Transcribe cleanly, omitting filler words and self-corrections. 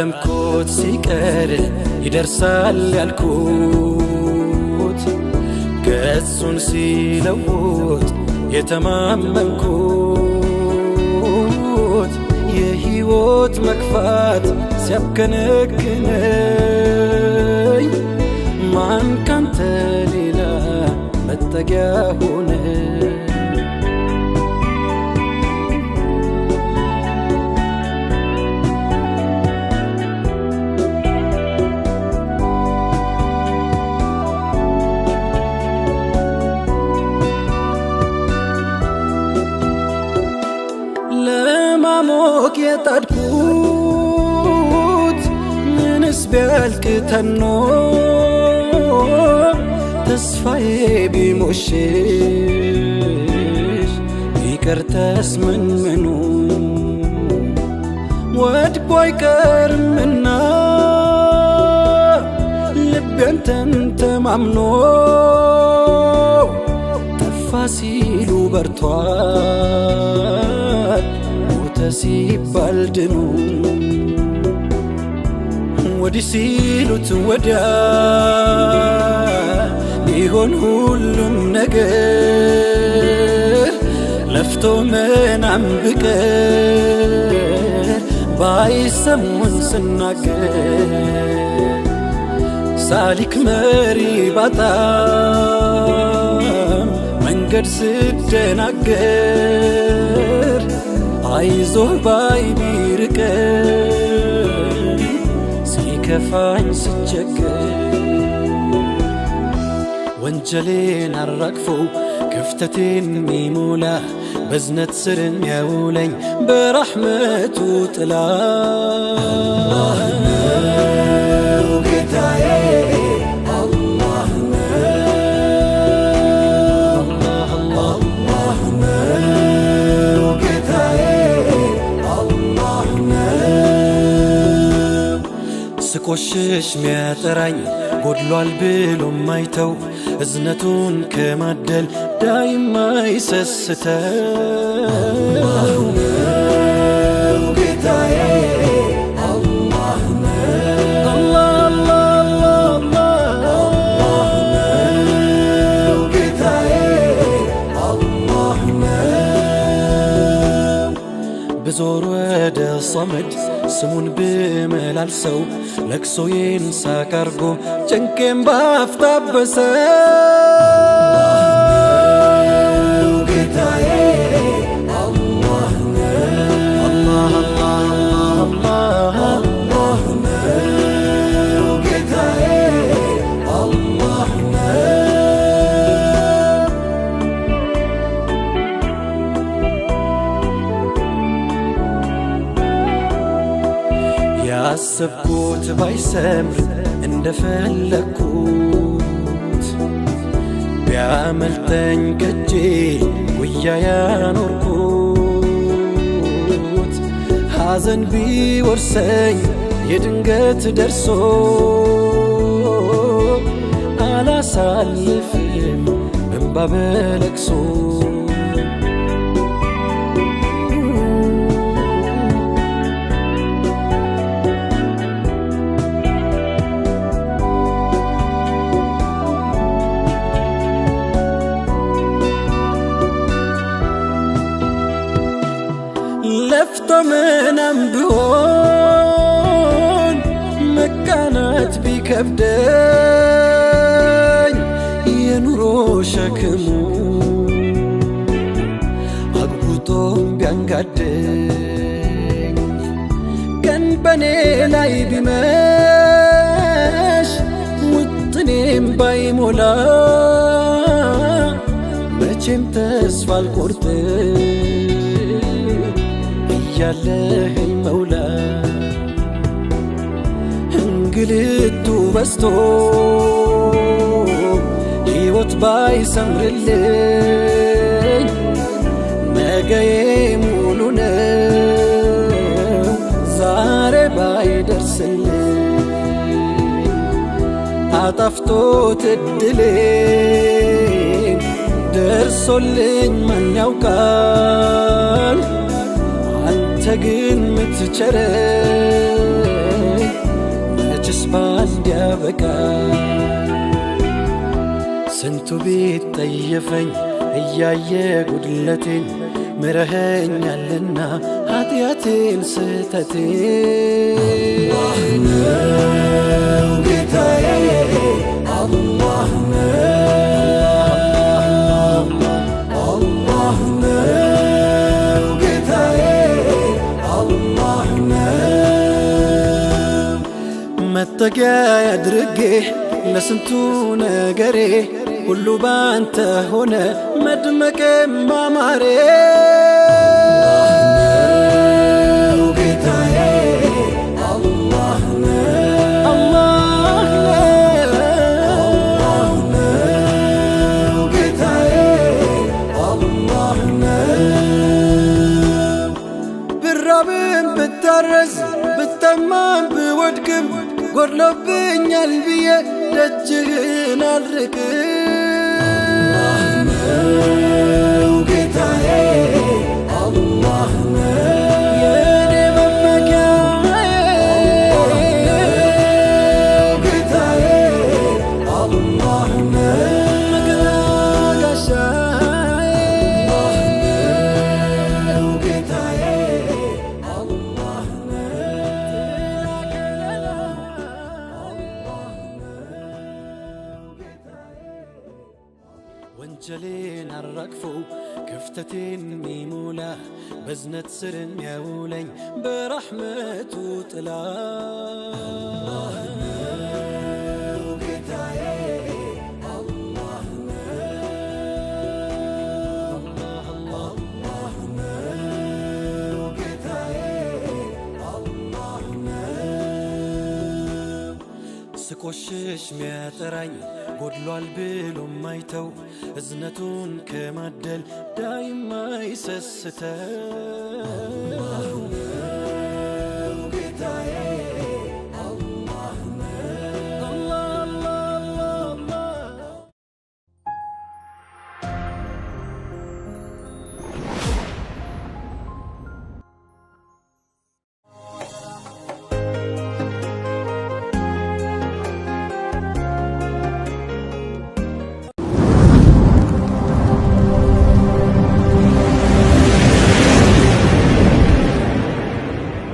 ያለምኩት ሲቀር ይደርሳል ያልኩት ገጹን ሲለውጥ የተማመንኩት የሕይወት መክፋት ሲያብከነክነኝ ማን ካንተ ሌላ መጠጊያ ሆነ ለማሞቅ የጣድኩት ምንስ ቢያልቅ ተኖ ተስፋዬ ቢሞሽሽ ቢቀር ተስመንመኑ ወድቆ አይቀርምና ልቤ አንተን ተማምኖ ጠፋ ሲሉ በርቷል ሞተ ሲባል ድኑ ወዲህ ሲሉት ወዲያ ቢሆን ሁሉም ነገር ለፍቶ መናም ብቀር ባይሰሙን ስናገር ሳሊክ መሪ ባጣም መንገድ ስደናገር አይዞህ ባይ ቢርቀኝ ሲከፋኝ ስቸገር ወንጀሌን አራግፎ ክፍተቴን ሚሞላ በዝነት ስር የሚያውለኝ በረሕመቱ ጥላ ጌታዬ አላህ ነው ጌታዬ አላህ ነው ስቆሽሽ ሚያጠራኝ ጎድሏል ብሎ ማይተው እዝነቱን ከማደል ዳይም አይሰስተው ጌታዬ አላህ ነው ጌታዬ አላህ ነው ብዞር ወደ ሰመድ ስሙን ብመላልሰው ለቅሶዬን ሳቀርጎ ጭንቄን ባፍታበሰው ጌታዬ አላህ ነው ጌታዬ አላህ ነው ያሰብኩት ባይሰምር እንደፈለግኩት ቢያመልጠኝ ከጄ ጉያ ያኖርኩት ሐዘን ቢወርሰኝ የድንገት ደርሶ አላሳልፍም እንባ በለቅሶ ለፍቶ ምናም ቢሆን መቃናት ቢከብደኝ የኑሮ ሸክሙ አግቡጦም ቢያንጋደኝ ቀን በኔ ላይ ቢመሽ ውጥኔም ባይሞላ መቼም ተስፋ አልቆርጥም ያለህኝ መውላ እንግልቱ በስቶ ሕይወት ባይሰምርልኝ ነገዬ ሙሉ ነው ዛሬ ባይደርስልኝ አጣፍጦት እድሌን ደርሶልኝ ማን ያውቃል አንተ ግን ምትቸረኝ ባንድ ያበቃ ስንቱ ቤት ጠየፈኝ እያየ ጉድለቴን ምረኸኛልና ኃጢአቴን ስተቴን አላህ ነው ጌታዬ አላህ ነው ጌታዬ አላህ ነው መጠጊያ አድርጌ ለስንቱ ነገሬ ሁሉ ባንተ ሆነ መድመቄ ማማሬ አላህ ነው ጌታዬ አላህ ነው ጌታዬ አላህ ነው ብራብም ብታረዝ ብጠማም ብወድቅም ጎድሎብኛል ብዬ ደጅህን አልርቅም አላህ ነው ጌታዬ አላህ ነው የኔ መመኪያ ጌታዬ አላህ ነው መከታ ጋሻዬ አላህ ነው ጌታዬ አላህ ነው ወንጀሌን አራግፎ ክፍተቴን ሚሞላ በዝነት ስር የሚያውለኝ በረሕመቱ ጥላ አላህ ነው ጌታዬ አላህ ነው አላህ ነው ጌታዬ አላህ ነው ስቆሽሽ ሚያጠራኝ ጎድሏል ብሎ ማይተው እዝነቱን ከማደል ዳይም አይሰስተው